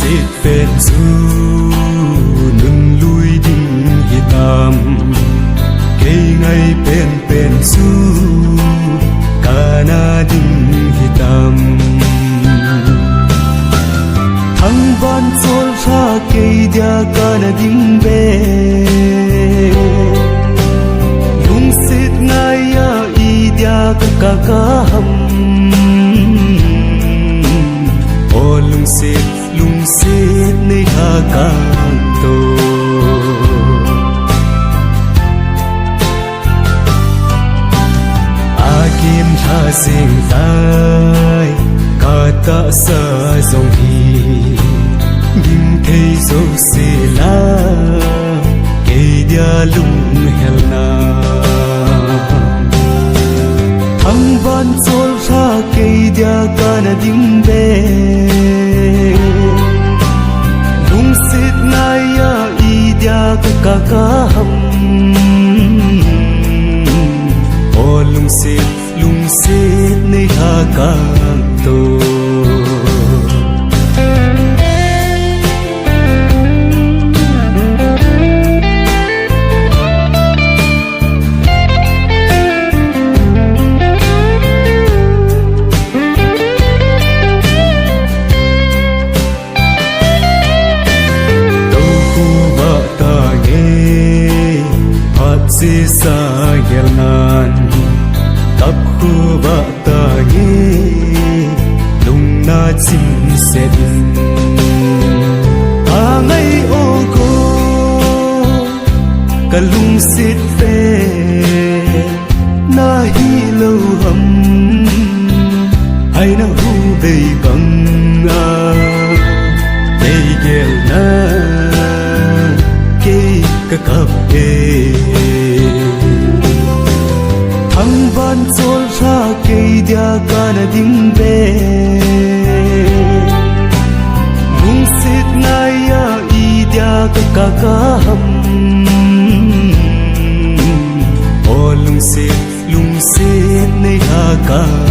xịt bên du nâng lui đinh hitam cây ngay bên du cả na đinh hitam thăng ban sol ra cây dia cả na đinh be lung xịt ngay ya i dia cả hầm lung xịt nơi hà càng tô kim tha sinh tai cả ta sa dòng hi dim thấy dấu xì la cây dia lung hel na thăng van sol ra cây dia cả na dim be lung xịt ngay ya i dia cả hầm o lung xịt nơi hà càng tô si sa gelnan tap khu ba ta ye lung na chim se din a ngai o ko ka lung sit pe na hi lo ham ai na hu bei bang a ei gel na ke ka kap thăng van sol ra cây dia cả na ding be lung xịt ngay ya i dia cả hầm o lung xịt nơi hà càng